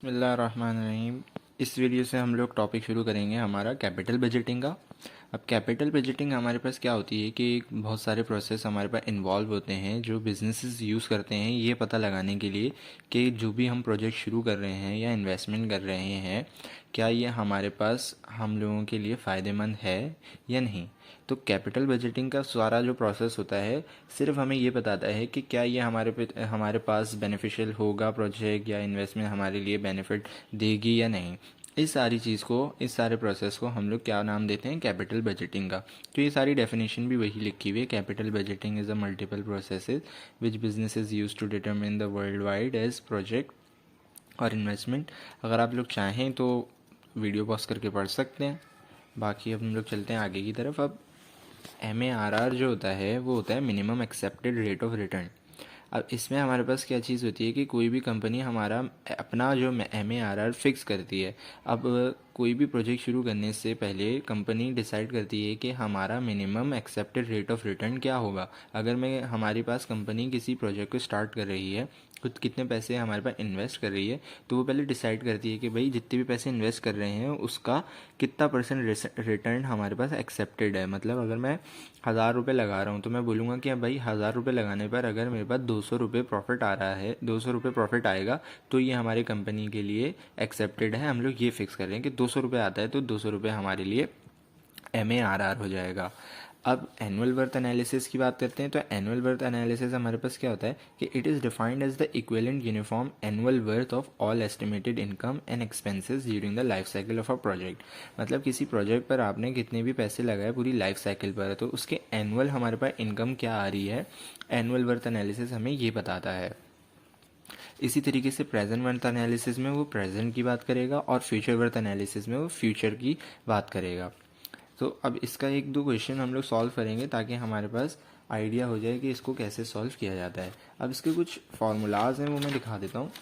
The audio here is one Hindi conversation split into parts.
बिस्मिल्लाहिर्रहमानिर्रहीम। इस वीडियो से हम लोग टॉपिक शुरू करेंगे हमारा कैपिटल बजटिंग का। अब कैपिटल बजटिंग हमारे पास क्या होती है कि बहुत सारे प्रोसेस हमारे पास इन्वॉल्व होते हैं जो बिजनेसेस यूज़ करते हैं ये पता लगाने के लिए कि जो भी हम प्रोजेक्ट शुरू कर रहे हैं या इन्वेस्टमेंट कर रहे हैं क्या ये हमारे पास हम लोगों के लिए फ़ायदेमंद है या नहीं। तो कैपिटल बजटिंग का सारा जो प्रोसेस होता है सिर्फ हमें ये बताता है कि क्या ये हमारे पास बेनिफिशियल होगा प्रोजेक्ट या इन्वेस्टमेंट हमारे लिए बेनिफिट देगी या नहीं। इस सारे प्रोसेस को हम लोग क्या नाम देते हैं, कैपिटल बजटिंग का। तो ये सारी डेफिनेशन भी वही लिखी हुई है। Capital budgeting is a multiple processes which businesses use to determine the world wide as project or investment. अगर आप लोग चाहें तो वीडियो पॉज करके पढ़ सकते हैं। बाकी अब हम लोग चलते हैं आगे की तरफ। अब MARR जो होता है वो होता है minimum accepted rate of return. अब इसमें हमारे पास क्या चीज़ होती है कि कोई भी कंपनी हमारा अपना जो MARR फिक्स करती है। अब कोई भी प्रोजेक्ट शुरू करने से पहले कंपनी डिसाइड करती है कि हमारा minimum accepted rate of return क्या होगा। अगर मैं हमारे पास कंपनी किसी प्रोजेक्ट को स्टार्ट कर रही है, खुद कितने पैसे हमारे पास इन्वेस्ट कर रही है, तो वो पहले डिसाइड करती है कि भाई जितने भी पैसे इन्वेस्ट कर रहे हैं उसका कितना % रिटर्न हमारे पास एक्सेप्टेड है। मतलब अगर मैं 1,000 रुपये लगा रहा हूँ तो मैं बोलूँगा कि भाई 1,000 रुपये लगाने पर अगर मेरे पास 200 रुपये प्रॉफिट आ रहा है, 200 रुपये प्रॉफिट आएगा तो ये हमारी कंपनी के लिए एक्सेप्टेड है। हम लोग ये फिक्स कर रहे हैं कि 200 रुपये आता है तो 200 रुपये हमारे लिए MARR हो जाएगा। अब एनुअल वर्थ एनालिसिस की बात करते हैं। तो एनुअल वर्थ एनालिसिस हमारे पास क्या होता है कि it is defined as the equivalent uniform annual worth of all estimated income and expenses during the life cycle of a project. मतलब किसी प्रोजेक्ट पर आपने कितने भी पैसे लगाए पूरी लाइफ साइकिल पर, तो उसके एनुअल हमारे पास इनकम क्या आ रही है, एनुअल वर्थ एनालिसिस हमें ये बताता है। इसी तरीके से प्रेजेंट वर्थ एनालिसिस में वो प्रेजेंट की बात करेगा और फ्यूचर वर्थ एनालिसिस में वो फ्यूचर की बात करेगा। तो अब इसका एक दो क्वेश्चन हम लोग सॉल्व करेंगे ताकि हमारे पास आइडिया हो जाए कि इसको कैसे सॉल्व किया जाता है। अब इसके कुछ फार्मूलाज हैं वो मैं दिखा देता हूँ।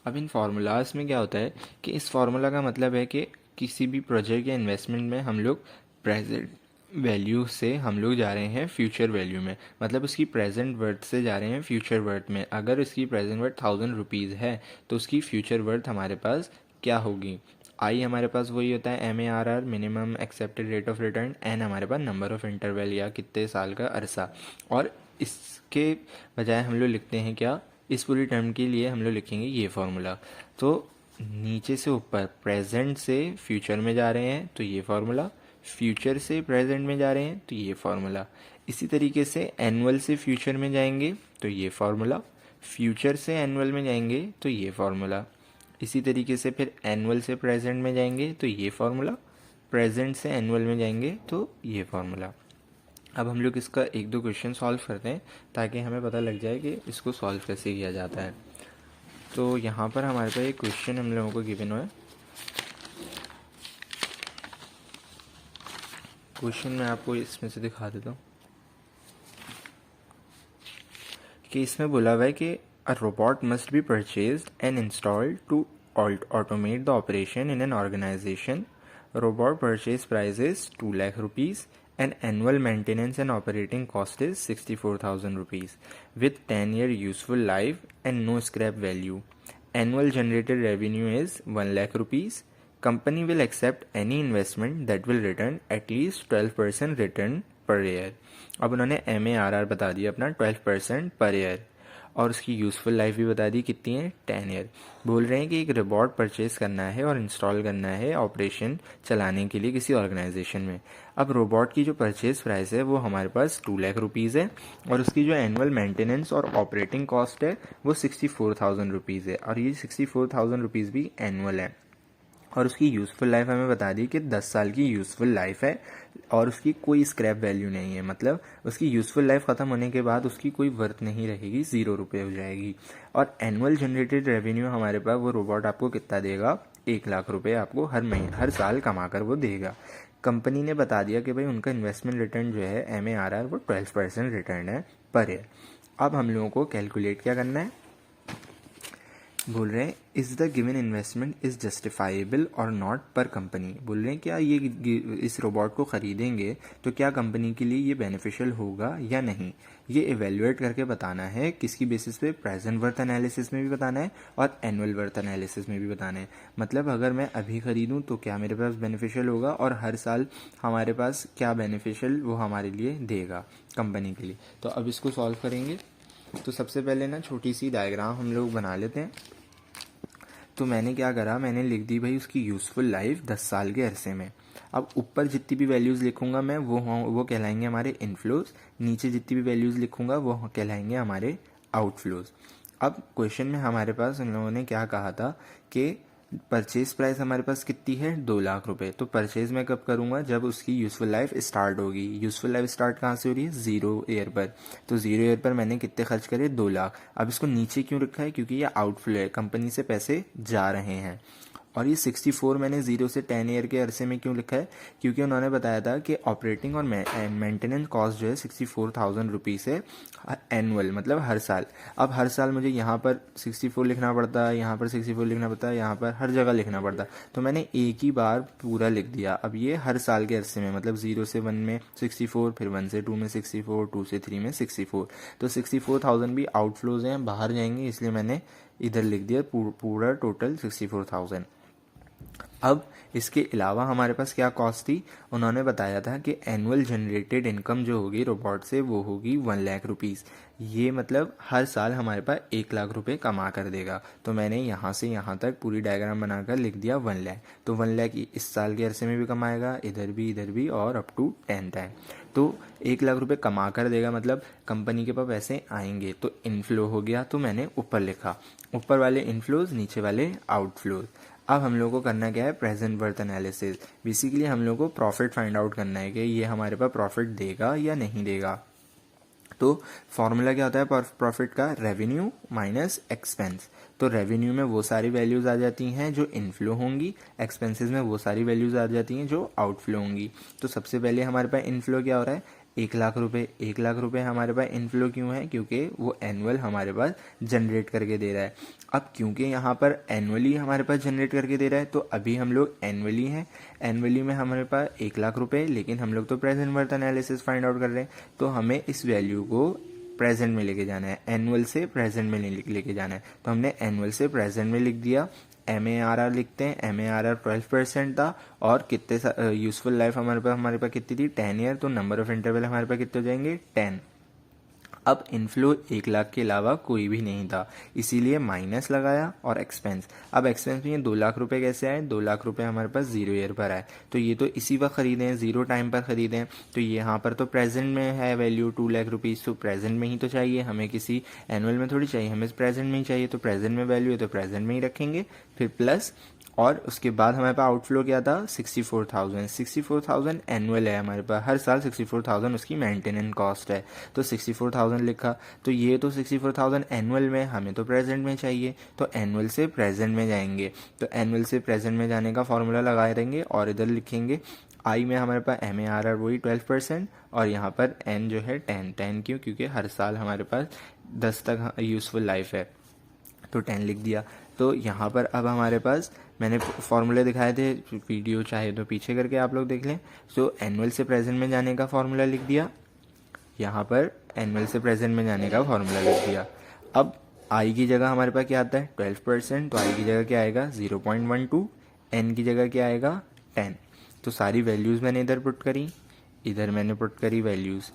अब इन फार्मूलाज में क्या होता है कि इस फार्मूला का मतलब है कि किसी भी प्रोजेक्ट या इन्वेस्टमेंट में हम लोग प्रेजेंट वैल्यू से हम लोग जा रहे हैं फ्यूचर वैल्यू में। मतलब उसकी प्रेजेंट वर्थ से जा रहे हैं फ्यूचर वर्थ में। अगर उसकी प्रेजेंट वर्थ 1,000 रुपीज़ है तो उसकी फ्यूचर वर्थ हमारे पास क्या होगी। आई हमारे पास वही होता है MARR minimum accepted rate of return, एन हमारे पास नंबर ऑफ इंटरवल या कितने साल का अरसा। और इसके बजाय हम लोग लिखते हैं क्या, इस पूरी टर्म के लिए हम लोग लिखेंगे ये फार्मूला। तो नीचे से ऊपर प्रेजेंट से फ्यूचर में जा रहे हैं तो ये फार्मूला, फ्यूचर से प्रेजेंट में जा रहे हैं तो ये फार्मूला। इसी तरीके से एनुअल से फ्यूचर में जाएंगे तो ये फार्मूला, फ्यूचर से एनुअल में जाएंगे तो ये फार्मूला। इसी तरीके से फिर एनुअल से प्रेजेंट में जाएंगे तो ये फार्मूला, प्रेजेंट से एनुअल में जाएंगे तो ये फार्मूला। अब हम लोग इसका एक दो क्वेश्चन सॉल्व करते हैं ताकि हमें पता लग जाए कि इसको सॉल्व कैसे किया जाता है। तो यहाँ पर हमारे पास एक क्वेश्चन हम लोगों को गिवन हुआ है। क्वेश्चन मैं आपको इसमें से दिखा देता हूँ कि इसमें बोला हुआ है कि a robot must be purchased and installed to automate the operation in an organization. Robot purchase price is 2 lakh rupees and annual maintenance and operating cost is 64,000 rupees with 10-year useful life and no scrap value. Annual generated revenue is 1 lakh rupees. Company will accept any investment that will return at least 12% return per year. अब उन्होंने MARR बता दिया अपना 12% पर ईयर और उसकी यूज़फुल लाइफ भी बता दी कितनी है, 10 ईयर। बोल रहे हैं कि एक रोबोट परचेज करना है और इंस्टॉल करना है ऑपरेशन चलाने के लिए किसी ऑर्गेनाइजेशन में। अब रोबोट की जो परचेज प्राइस है वो हमारे पास 2 लाख रुपीज़ है और उसकी जो एनुअल मेंटेनेंस और ऑपरेटिंग कॉस्ट है वो 64,000 रुपीज़ है और ये 64,000 रुपीज़ भी एनुअल है। और उसकी यूज़फुल लाइफ हमें बता दी कि 10 साल की यूज़फुल लाइफ है और उसकी कोई स्क्रैप वैल्यू नहीं है। मतलब उसकी यूज़फुल लाइफ ख़त्म होने के बाद उसकी कोई वर्थ नहीं रहेगी, 0 रुपये हो जाएगी। और एनुअल जनरेटेड रेवेन्यू हमारे पास वो रोबोट आपको कितना देगा, 1 लाख रुपये आपको हर साल कमा कर वो देगा। कंपनी ने बता दिया कि भाई उनका इन्वेस्टमेंट रिटर्न जो है MARR वो 12% रिटर्न है पर ईयर। अब हम लोगों को कैलकुलेट क्या करना है, बोल रहे हैं is the given investment is justifiable और नॉट पर कंपनी। बोल रहे हैं क्या ये इस रोबोट को ख़रीदेंगे तो क्या कंपनी के लिए ये बेनिफिशियल होगा या नहीं, ये इवेल्युएट करके बताना है। किसकी बेसिस पे? प्रेजेंट वर्थ एनालिसिस में भी बताना है और एनुअल वर्थ एनालिसिस में भी बताना है। मतलब अगर मैं अभी ख़रीदूँ तो क्या मेरे पास बेनिफिशियल होगा और हर साल हमारे पास क्या बेनिफिशियल वो हमारे लिए देगा कंपनी के लिए। तो अब इसको सॉल्व करेंगे। तो सबसे पहले ना छोटी सी डायग्राम हम लोग बना लेते हैं। तो मैंने क्या करा, मैंने लिख दी भाई उसकी यूज़फुल लाइफ 10 साल के अरसे में। अब ऊपर जितनी भी वैल्यूज़ लिखूंगा मैं वो कहलाएंगे हमारे इनफ्लोज, नीचे जितनी भी वैल्यूज़ लिखूंगा वो कहलाएंगे हमारे आउटफ्लोज। अब क्वेश्चन में हमारे पास उन लोगों ने क्या कहा था कि परचेज प्राइस हमारे पास कितनी है, 2 लाख रुपए। तो परचेज मैं कब करूँगा, जब उसकी यूज़फुल लाइफ स्टार्ट होगी। यूज़फुल लाइफ स्टार्ट कहाँ से हो रही है, 0 ईयर पर। तो 0 ईयर पर मैंने कितने खर्च करे, 2 लाख। अब इसको नीचे क्यों रखा है, क्योंकि ये आउटफ्लो है, कंपनी से पैसे जा रहे हैं। और ये 64 मैंने 0 से 10 ईयर के अरसे में क्यों लिखा है, क्योंकि उन्होंने बताया था कि ऑपरेटिंग और मेंटेनेंस कॉस्ट जो है 64,000 रुपीज़ है एनुअल, मतलब हर साल। अब हर साल मुझे यहाँ पर 64 लिखना पड़ता है, यहाँ पर 64 लिखना पड़ता है, यहाँ पर हर जगह लिखना पड़ता है। तो मैंने एक ही बार पूरा लिख दिया। अब ये हर साल के अरसे में, मतलब 0 से 1 में 64, फिर 1 से 2 में 64, 2 से 3 में 64। तो 64,000 भी आउटफ्लोज हैं, बाहर जाएंगे, इसलिए मैंने इधर लिख दिया पूरा टोटल 64,000। अब इसके अलावा हमारे पास क्या कॉस्ट थी, उन्होंने बताया था कि एनुअल जनरेटेड इनकम जो होगी रोबोट से वो होगी 1 लाख रुपीज़। ये मतलब हर साल हमारे पास 1 लाख रुपए कमा कर देगा। तो मैंने यहाँ से यहाँ तक पूरी डायग्राम बनाकर लिख दिया 1 लाख। तो 1 लाख इस साल के अरसे में भी कमाएगा, इधर भी और अप टू 10 टाइम। तो 1 लाख रुपए कमा कर देगा, मतलब कंपनी के पास पैसे आएंगे। तो इनफ्लो हो गया, तो मैंने ऊपर लिखा, ऊपर वाले इनफ्लोज, नीचे वाले आउटफ्लोज। अब हम लोग को करना क्या है, प्रेजेंट वर्थ एनालिसिस। बेसिकली हम लोग को प्रॉफिट फाइंड आउट करना है कि ये हमारे पास प्रॉफिट देगा या नहीं देगा। तो फॉर्मूला क्या होता है प्रॉफिट का, रेवेन्यू माइनस एक्सपेंस। तो रेवेन्यू में वो सारी वैल्यूज आ जाती हैं जो इनफ्लो होंगी, एक्सपेंसेस में वो सारी वैल्यूज आ जाती हैं जो आउटफ्लो होंगी। तो सबसे पहले हमारे पास इनफ्लो क्या हो रहा है, 1 लाख रुपए। 1 लाख रुपए हमारे पास इनफ्लो क्यों है, क्योंकि वो एनुअल हमारे पास जनरेट करके दे रहा है। अब क्योंकि यहाँ पर एनुअली हमारे पास जनरेट करके दे रहा है, तो अभी हम लोग एनुअली हैं, एनुअली में हमारे पास 1 लाख रुपए, लेकिन हम लोग तो present worth analysis find out कर रहे हैं। तो हमें इस वैल्यू को प्रेजेंट में लेके जाना है, एनुअल से प्रेजेंट में लेके जाना है। तो हमने एनुअल से प्रेजेंट में लिख दिया। MARR लिखते हैं, MARR 12% था और कितने यूजफुल लाइफ हमारे पास कितनी थी, 10 ईयर। तो नंबर ऑफ इंटरवल हमारे पास कितने हो जाएंगे, 10। अब इनफ्लो 1 लाख के अलावा कोई भी नहीं था, इसीलिए माइनस लगाया और एक्सपेंस। अब एक्सपेंस में ये 2 लाख रुपए कैसे आए, 2 लाख रुपए हमारे पास 0 ईयर पर आए। तो ये तो इसी वक्त खरीदे हैं, 0 टाइम पर खरीदे हैं। तो यहाँ पर तो प्रेजेंट में है वैल्यू 2 लाख रुपीज़, तो प्रेजेंट में ही तो चाहिए हमें, किसी एनुअल में थोड़ी चाहिए, हमें प्रेजेंट में ही चाहिए। तो प्रेजेंट में वैल्यू है तो प्रेजेंट में ही रखेंगे, फिर प्लस। और उसके बाद हमारे पास आउटफ्लो क्या था, 64,000। 64,000 एनुअल है हमारे पास, हर साल 64,000 उसकी मेंटेनेंस कॉस्ट है। तो 64,000 लिखा। तो ये तो 64,000 एनुअल में, हमें तो प्रेजेंट में चाहिए, तो एनुअल से प्रेजेंट में जाएंगे। तो एनुअल से प्रेजेंट में जाने का फॉर्मूला लगाए रहेंगे और इधर लिखेंगे आई में हमारे पास MARR वही 12% और यहाँ पर N जो है 10 क्यों, क्योंकि हर साल हमारे पास 10 तक यूजफुल लाइफ है, तो 10 लिख दिया। तो यहाँ पर अब हमारे पास मैंने फॉर्मूले दिखाए थे, वीडियो चाहे तो पीछे करके आप लोग देख लें। सो एनुअल से प्रेजेंट में जाने का फॉर्मूला लिख दिया, यहाँ पर एनुअल से प्रेजेंट में जाने का फॉर्मूला लिख दिया। अब आई की जगह हमारे पास क्या आता है, 12%। तो आई की जगह क्या आएगा, 0.12। एन की जगह क्या आएगा, 10। तो सारी वैल्यूज़ मैंने इधर पुट करी, इधर मैंने पुट करी वैल्यूज़।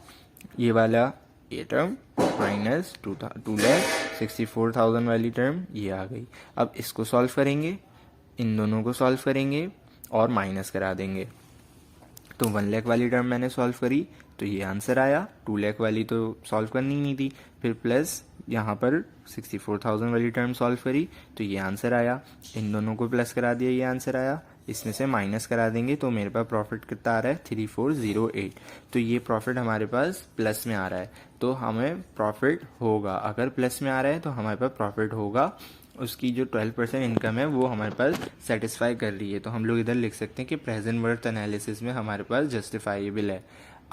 ये वाला ये टर्म माइनस 2,64,000 वाली टर्म ये आ गई। अब इसको सॉल्व करेंगे, इन दोनों को सॉल्व करेंगे और माइनस करा देंगे। तो 1 लाख वाली टर्म मैंने सॉल्व करी तो ये आंसर आया, 2 लाख वाली तो सॉल्व करनी नहीं थी। फिर प्लस यहाँ पर 64,000 वाली टर्म सॉल्व करी तो ये आंसर आया, इन दोनों को प्लस करा दिया, ये आंसर आया। इसमें से माइनस करा देंगे तो मेरे पास प्रॉफिट कितना आ रहा है, 3408। तो ये प्रॉफिट हमारे पास प्लस में आ रहा है, तो हमें प्रॉफिट होगा। अगर प्लस में आ रहा है तो हमारे पास प्रॉफिट होगा। उसकी जो 12% इनकम है वो हमारे पास सेटिस्फाई कर रही है। तो हम लोग इधर लिख सकते हैं कि प्रेजेंट वर्थ एनालिसिस में हमारे पास जस्टिफाइबल है।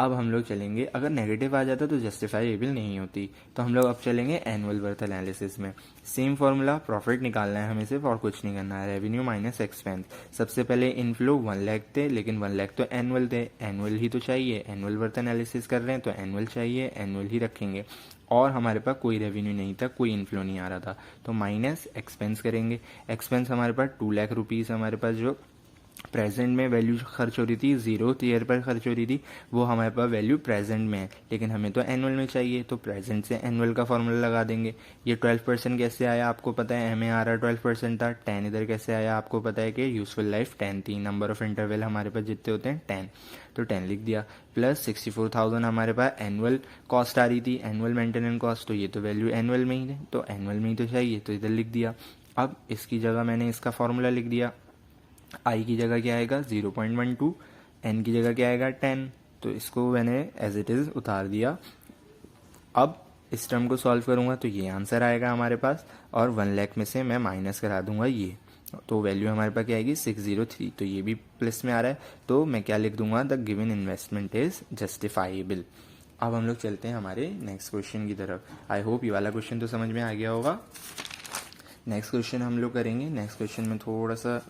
अब हम लोग चलेंगे, अगर नेगेटिव आ जाता तो जस्टिफाइबल नहीं होती, तो हम लोग अब चलेंगे एनुअल वर्थ एनालिसिस में। सेम फॉर्मूला, प्रॉफिट निकालना है हमें सिर्फ और कुछ नहीं करना है, रेवेन्यू माइनस एक्सपेंस। सबसे पहले इनफ्लो 1 लाख थे, लेकिन 1 लाख तो एनुअल थे, एनुअल ही तो चाहिए, एनुअल वर्थ एनालिसिस कर रहे हैं तो एनुअल चाहिए, एनुअल ही रखेंगे। और हमारे पास कोई रेवेन्यू नहीं था, कोई इनफ्लो नहीं आ रहा था, तो माइनस एक्सपेंस करेंगे। एक्सपेंस हमारे पास 2 लाख रुपीज़ हमारे पास जो प्रेजेंट में वैल्यू खर्च हो रही थी, 0th ईयर पर खर्च हो रही थी, वो हमारे पास वैल्यू प्रेजेंट में है, लेकिन हमें तो एनुअल में चाहिए, तो प्रेजेंट से एनुअल का फॉर्मूला लगा देंगे। ये 12% कैसे आया आपको पता है, हमें आ रहा 12% था। 10 इधर कैसे आया आपको पता है कि यूजफुल लाइफ 10 थी, नंबर ऑफ इंटरवल हमारे पास जितने होते हैं 10, तो 10 लिख दिया। प्लस 64,000 हमारे पास एनुअल कॉस्ट आ रही थी, एनुअल मेंटेनेंस कॉस्ट, तो ये तो वैल्यू एनुअल में ही है, तो एनुअल में ही तो चाहिए, तो इधर लिख दिया। अब इसकी जगह मैंने इसका फॉर्मूला लिख दिया, आई की जगह क्या आएगा 0.12, एन की जगह क्या आएगा 10, तो इसको मैंने एज इट इज़ उतार दिया। अब इस टर्म को सॉल्व करूँगा तो ये आंसर आएगा हमारे पास, और 1 लाख में से मैं माइनस करा दूंगा ये, तो वैल्यू हमारे पास क्या आएगी 603, तो ये भी प्लस में आ रहा है, तो मैं क्या लिख दूंगा, the given investment is justifiable. अब हम लोग चलते हैं हमारे नेक्स्ट क्वेश्चन की तरफ। आई होप ये वाला क्वेश्चन तो समझ में आ गया होगा। नेक्स्ट क्वेश्चन हम लोग करेंगे, नेक्स्ट क्वेश्चन में थोड़ा सा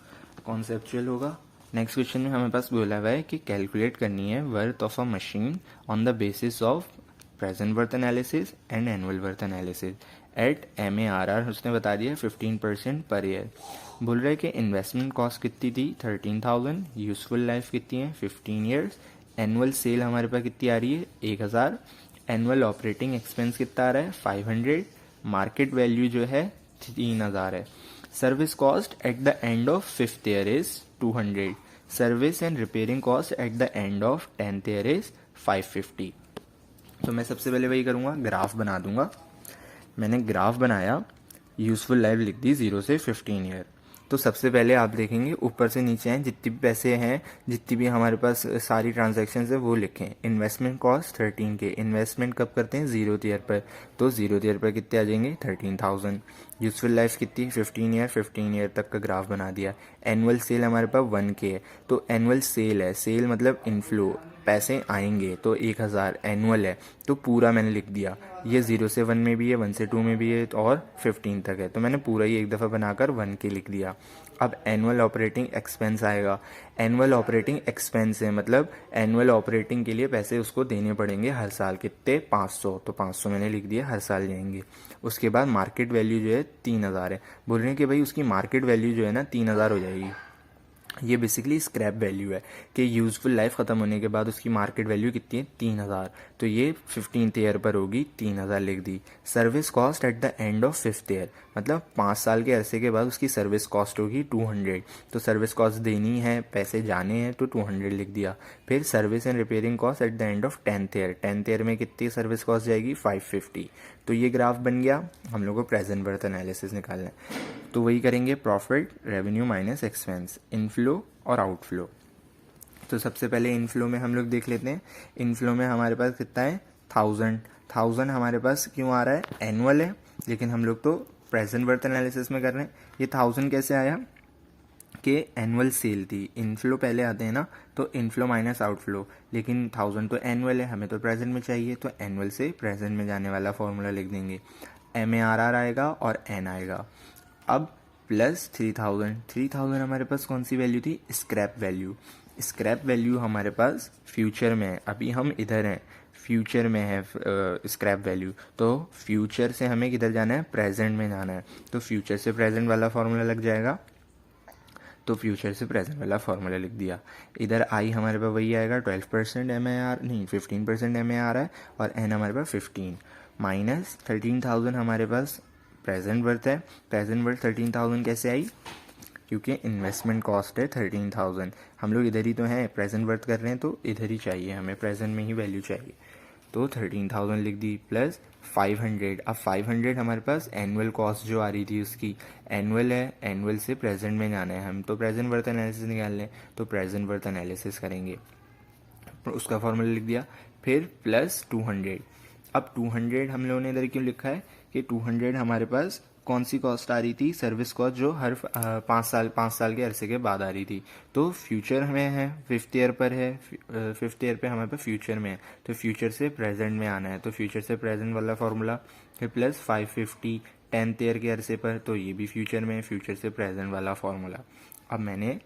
कॉन्सेप्चुअल होगा। नेक्स्ट क्वेश्चन में हमें पास बोला हुआ है कि कैलकुलेट करनी है worth of a machine on the basis of present worth analysis and annual worth analysis at MARR, उसने बता दिया 15% पर ईयर। बोल रहे कि इन्वेस्टमेंट कॉस्ट कितनी थी 13,000, यूजफुल लाइफ कितनी है 15 ईयर्स, एनुअल सेल हमारे पास कितनी आ रही है 1,000, एनुअल ऑपरेटिंग एक्सपेंस कितना आ रहा है 500, मार्केट वैल्यू जो है 3,000 है, service cost at the end of 5th year is 200, service and repairing cost at the end of 10th year is 550। तो मैं सबसे पहले वही करूँगा, ग्राफ बना दूंगा। मैंने ग्राफ बनाया, यूजफुल लाइफ लिख दी 0 से 15 ईयर। तो सबसे पहले आप देखेंगे ऊपर से नीचे हैं, जितने भी पैसे हैं, जितनी भी हमारे पास सारी ट्रांजैक्शंस है वो लिखें। इन्वेस्टमेंट कॉस्ट 13 के, इन्वेस्टमेंट कब करते हैं 0th ईयर पर, तो 0th ईयर पर कितने आ जाएंगे 13,000। यूजफुल लाइफ कितनी 15 ईयर, 15 ईयर तक का ग्राफ बना दिया। एनुअल सेल हमारे पास 1K है, तो एनुअल सेल है, सेल मतलब इनफ्लो, पैसे आएंगे, तो 1,000 एनुअल है, तो पूरा मैंने लिख दिया। ये 0 से 1 में भी है, 1 से 2 में भी है, और 15 तक है, तो मैंने पूरा ही एक दफ़ा बनाकर 1K लिख दिया। अब एनुअल ऑपरेटिंग एक्सपेंस आएगा, एनुअल ऑपरेटिंग एक्सपेंस है मतलब एनुअल ऑपरेटिंग के लिए पैसे उसको देने पड़ेंगे हर साल, कितने 500, तो 500 मैंने लिख दिया, हर साल जाएंगे। उसके बाद मार्केट वैल्यू जो है 3,000 है, बोल रहे हैं कि भाई उसकी मार्केट वैल्यू जो है ना 3,000 हो जाएगी। ये बेसिकली स्क्रैप वैल्यू है कि यूजफुल लाइफ ख़त्म होने के बाद उसकी मार्केट वैल्यू कितनी है 3,000, तो ये 15th ईयर पर होगी, 3,000 लिख दी। Service cost at the end of 5th year, मतलब 5 साल के अरसे के बाद उसकी सर्विस कॉस्ट होगी 200, तो सर्विस कॉस्ट देनी है, पैसे जाने हैं, तो 200 लिख दिया। फिर service and repairing cost at the end of 10th year, 10th year में कितनी सर्विस कॉस्ट जाएगी 550। तो ये ग्राफ बन गया। हम लोग को प्रेजेंट वर्थ एनालिसिस निकालना है, तो वही करेंगे, profit revenue minus expense, inflow और आउटफ्लो। तो सबसे पहले इनफ्लो में हम लोग देख लेते हैं। इनफ्लो में हमारे पास कितना है 1000 हमारे पास क्यों आ रहा है, एनुअल है, लेकिन हम लोग तो प्रेजेंट वर्थ एनालिसिस में कर रहे हैं। ये 1000 कैसे आया कि एनुअल सेल थी, इनफ्लो पहले आते हैं ना, तो इनफ्लो माइनस आउटफ्लो, लेकिन 1000 तो एनुअल है, हमें तो प्रेजेंट में चाहिए, तो एनुअल से प्रेजेंट में जाने वाला फॉर्मूला लिख देंगे। MARR आएगा और N आएगा। अब प्लस 3000 हमारे पास कौन सी वैल्यू थी, स्क्रैप वैल्यू। स्क्रैप वैल्यू हमारे पास फ्यूचर में है, अभी हम इधर हैं, फ्यूचर में है स्क्रैप वैल्यू, तो फ्यूचर से हमें किधर जाना है, प्रेजेंट में जाना है, तो फ्यूचर से प्रेजेंट वाला फॉर्मूला लग जाएगा, तो फ्यूचर से प्रेजेंट वाला फॉर्मूला लिख दिया। इधर आई हमारे पास वही आएगा 12% MAR, नहीं 15% MAR है, और एन हमारे पास 15, माइनस 13,000 हमारे पास प्रेजेंट वर्थ है। प्रेजेंट वर्थ 13,000 कैसे आई, क्योंकि इन्वेस्टमेंट कॉस्ट है 13,000, हम लोग इधर ही तो हैं, प्रेजेंट वर्थ कर रहे हैं, तो इधर ही चाहिए हमें, प्रेजेंट में ही वैल्यू चाहिए, तो 13,000 लिख दी, प्लस 500। अब 500 हमारे पास एनुअल कॉस्ट जो आ रही थी उसकी, एनुअल है, एनुअल से प्रेजेंट में जाना है, हम तो प्रेजेंट वर्थ एनालिसिस निकाल लें, तो प्रेजेंट वर्थ एनालिसिस करेंगे, उसका फॉर्मूला लिख दिया। फिर प्लस 200। अब 200 हम लोगों ने इधर क्यों लिखा है कि 200 हमारे पास कौन सी कॉस्ट आ रही थी, सर्विस कॉस्ट, जो हर 5 साल के अरसे के बाद आ रही थी। तो फ्यूचर में है, 5th ईयर पर है, 5th ईयर पे हमारे पास फ्यूचर में है, तो फ्यूचर से प्रेजेंट में आना है, तो फ्यूचर से प्रेजेंट वाला फार्मूला, फिर प्लस 550 10th ईयर के अरसे पर, तो ये भी फ्यूचर में है, फ्यूचर से प्रेजेंट वाला फार्मूला। अब मैंने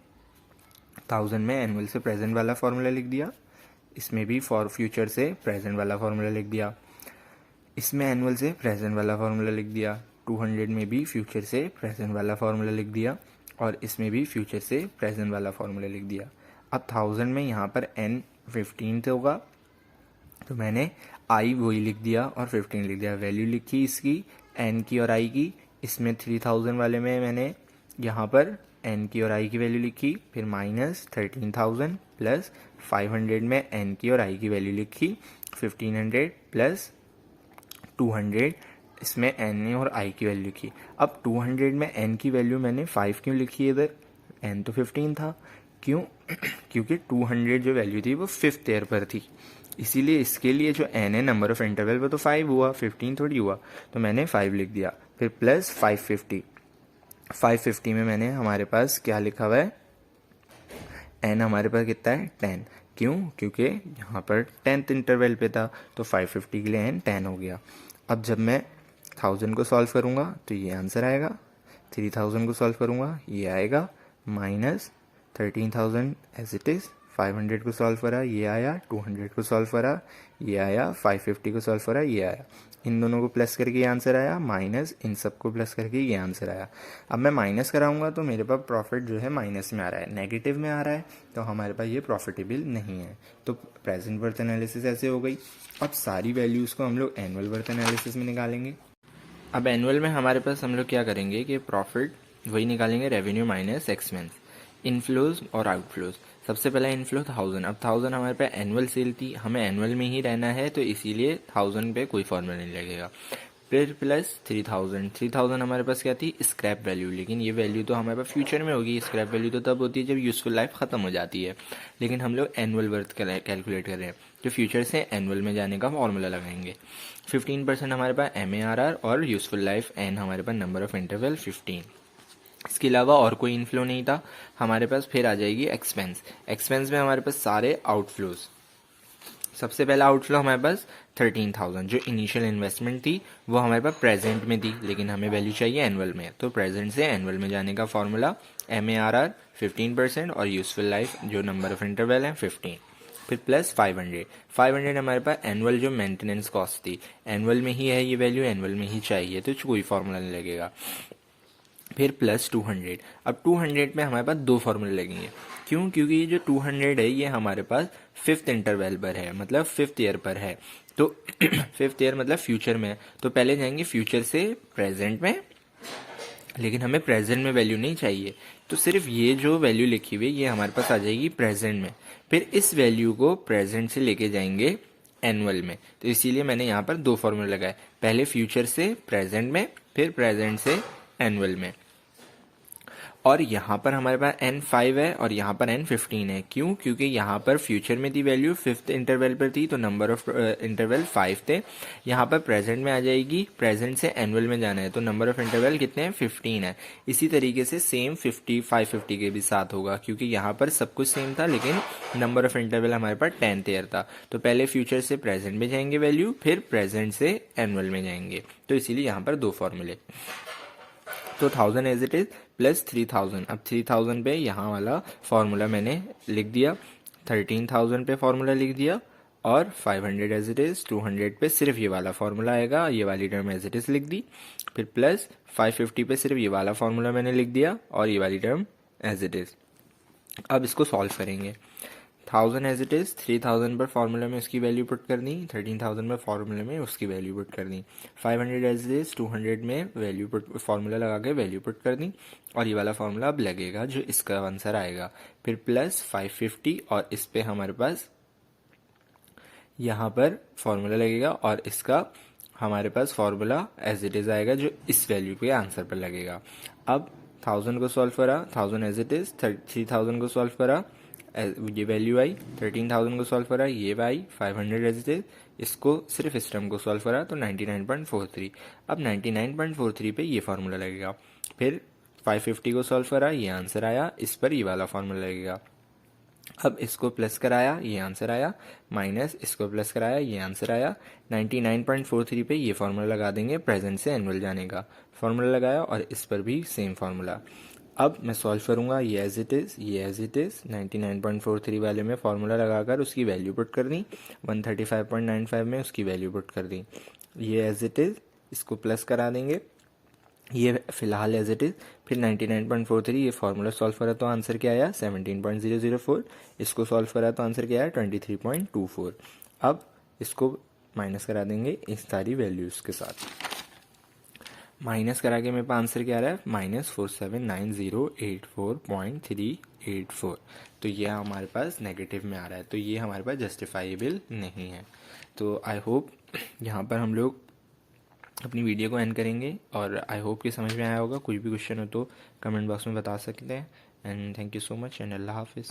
1000 में एनुअल से प्रेजेंट वाला फार्मूला लिख दिया, इसमें भी फॉर फ्यूचर से प्रेजेंट वाला फार्मूला लिख दिया, इसमें एनुअल से प्रेजेंट वाला फार्मूला लिख दिया, 200 में भी फ्यूचर से प्रेजेंट वाला फार्मूला लिख दिया, और इसमें भी फ्यूचर से प्रेजेंट वाला फार्मूला लिख दिया। अब 1000 में यहाँ पर n 15th होगा, तो मैंने i वही लिख दिया और 15 लिख दिया, वैल्यू लिखी इसकी n की और i की। इसमें 3000 वाले में मैंने यहाँ पर n की और i की वैल्यू लिखी, फिर माइनस 13,000 प्लस 500 में n की और i की वैल्यू लिखी, 1500 प्लस 200, इसमें n और i की वैल्यू लिखी। अब 200 में n की वैल्यू मैंने 5 क्यों लिखी है इधर, n तो 15 था, क्यों क्योंकि 200 जो वैल्यू थी वो 5th ईयर पर थी, इसीलिए इसके लिए जो n है नंबर ऑफ इंटरवल वो तो 5 हुआ, 15 थोड़ी हुआ, तो मैंने 5 लिख दिया। फिर प्लस 550 में मैंने हमारे पास क्या लिखा हुआ है, n हमारे पास कितना है 10, क्यों क्योंकि यहाँ पर 10th इंटरवल पे था, तो 550 के लिए n 10 हो गया। अब जब मैं 1000 को सॉल्व करूँगा तो ये आंसर आएगा, 3000 को सॉल्व करूँगा ये आएगा, माइनस 13,000 एज इट इज़, 500 को सॉल्व करा ये आया, 200 को सॉल्व करा ये आया, 550 को सॉल्व करा ये आया, इन दोनों को प्लस करके ये आंसर आया, माइनस इन सब को प्लस करके ये आंसर आया। अब मैं माइनस कराऊंगा तो मेरे पास प्रॉफिट जो है माइनस में आ रहा है, नेगेटिव में आ रहा है, तो हमारे पास ये प्रॉफिटेबल नहीं है। तो प्रेजेंट वर्थ एनालिसिस ऐसे हो गई। अब सारी वैल्यूज़ को हम लोग एनुअल वर्थ एनालिसिस में निकालेंगे। अब एनुअल में हमारे पास हम लोग क्या करेंगे कि प्रॉफिट वही निकालेंगे, रेवेन्यू माइनस एक्सपेंस, इनफ्लोज और आउटफ्लोज। सबसे पहला इनफ्लो 1000, अब 1000 हमारे पास एनुअल सेल थी, हमें एनुअल में ही रहना है, तो इसीलिए 1000 पे कोई फॉर्मूला नहीं लगेगा। फिर प्लस 3000 हमारे पास क्या थी, स्क्रैप वैल्यू, लेकिन ये वैल्यू तो हमारे पास फ्यूचर में होगी, स्क्रैप वैल्यू तो तब होती है जब यूजफुल लाइफ खत्म हो जाती है, लेकिन हम लोग एनुअल वर्थ कैलकुलेट कर रहे हैं, तो फ्यूचर से एनुअल में जाने का फॉर्मूला लगाएंगे। 15% हमारे पास MARR और यूजफुल लाइफ n हमारे पास नंबर ऑफ इंटरवल 15। इसके अलावा और कोई इनफ्लो नहीं था हमारे पास। फिर आ जाएगी एक्सपेंस, एक्सपेंस में हमारे पास सारे आउटफ्लोज। सबसे पहला आउटफ्लो हमारे पास 13,000, जो इनिशियल इन्वेस्टमेंट थी वो हमारे पास प्रेजेंट में थी, लेकिन हमें वैल्यू चाहिए एनुअल में, तो प्रेजेंट से एनुअल में जाने का फॉर्मूला MARR 15% और यूजफुल लाइफ जो नंबर ऑफ इंटरवल है 15। फिर प्लस 500 हमारे पास एनुअल जो मेंटेनेंस कॉस्ट थी, एनुअल में ही है ये वैल्यू, एनुअल में ही चाहिए, तो कोई फॉर्मूला नहीं लगेगा। फिर प्लस 200, अब 200 में हमारे पास दो फॉर्मूले लगेंगे, क्यों क्योंकि ये जो 200 है ये हमारे पास 5th इंटरवल पर है, मतलब 5th ईयर पर है, तो 5th ईयर मतलब फ्यूचर में है, तो पहले जाएंगे फ्यूचर से प्रेजेंट में, लेकिन हमें प्रेजेंट में वैल्यू नहीं चाहिए, तो सिर्फ ये जो वैल्यू लिखी हुई है ये हमारे पास आ जाएगी प्रेजेंट में। फिर इस वैल्यू को प्रेजेंट से लेके जाएंगे एनुअल में, तो इसीलिए मैंने यहाँ पर दो फॉर्मूले लगाए, पहले फ्यूचर से प्रेजेंट में, फिर प्रेजेंट से एनुअल में। और यहाँ पर हमारे पास N5 है और यहाँ पर N15 है, क्यों क्योंकि यहाँ पर फ्यूचर में थी वैल्यू 5th इंटरवल पर थी, तो नंबर ऑफ इंटरवल 5 थे। यहाँ पर प्रेजेंट में आ जाएगी, प्रेजेंट से एनुअल में जाना है, तो नंबर ऑफ इंटरवल कितने हैं 15 है। इसी तरीके से सेम 550 के भी साथ होगा, क्योंकि यहाँ पर सब कुछ सेम था, लेकिन नंबर ऑफ इंटरवल हमारे पास 10th ईयर था, तो पहले फ्यूचर से प्रेजेंट में जाएंगे वैल्यू, फिर प्रेजेंट से एनुअल में जाएंगे, तो इसीलिए यहाँ पर दो फॉर्मूले। तो 1000 एज इट इज प्लस 3000, अब 3000 पे यहाँ वाला फॉर्मूला मैंने लिख दिया, 13,000 पे फॉर्मूला लिख दिया, और 500 एज इट इज, 200 पे सिर्फ ये वाला फॉर्मूला आएगा, ये वाली टर्म एज इट इज लिख दी। फिर प्लस 550 पे सिर्फ ये वाला फॉर्मूला मैंने लिख दिया, और ये वाली टर्म एज इट इज। अब इसको सॉल्व करेंगे, 1000 एज इट इज़, 3000 पर फॉर्मूला में उसकी वैल्यू पुट कर दी, 13,000 में फॉर्मूले में उसकी वैल्यू पुट कर दी, 500 एज इट इज़, 200 में वैल्यू पुट फॉर्मूला लगा के वैल्यू पुट कर दी, और ये वाला फॉर्मूला अब लगेगा जो इसका आंसर आएगा। फिर प्लस 550, और इस पे हमारे पास यहाँ पर फॉर्मूला लगेगा, और इसका हमारे पास फॉर्मूला एज इट इज़ आएगा जो इस वैल्यू के आंसर पर लगेगा। अब 1000 को सॉल्व करा, 1000 एज इट इज़, 3000 को सॉल्व करा, ये वैल्यू आई 13,000 को सॉल्व करा, ये आई 500 एज इट इज, इसको सिर्फ इस टर्म को सॉल्व करा तो 99.43। अब 99.43 पे ये फार्मूला लगेगा। फिर 550 को सॉल्व करा, ये आंसर आया, इस पर ये वाला फार्मूला लगेगा। अब इसको प्लस कराया, ये आंसर आया, माइनस इसको प्लस कराया, ये आंसर आया। 99.43 पे ये फार्मूला लगा देंगे प्रेजेंट से एनुअल जाने का। फार्मूला लगाया और इस पर भी सेम फार्मूला। अब मैं सॉल्व करूँगा, ये एज इट इज़, ये एज इट इज़। 99.43 वाले में फार्मूला लगाकर उसकी वैल्यू पुट कर दी, 135.95 में उसकी वैल्यू पुट कर दी, ये एज इट इज़। इसको प्लस करा देंगे, ये फिलहाल एज इट इज़। फिर 99.43 ये फार्मूला सॉल्व करा तो आंसर क्या आया 17.004। इसको सॉल्व करा तो आंसर क्या आया 23.24। अब इसको माइनस करा देंगे इस सारी वैल्यूज़ के साथ। माइनस करा के मेरे पास आंसर क्या आ रहा है -479084.384। तो ये हमारे पास नेगेटिव में आ रहा है, तो ये हमारे पास जस्टिफाइबल नहीं है। तो आई होप यहाँ पर हम लोग अपनी वीडियो को एंड करेंगे और आई होप कि समझ में आया होगा। कोई भी क्वेश्चन हो तो कमेंट बॉक्स में बता सकते हैं। And thank you so much and अल्लाह हाफिज़।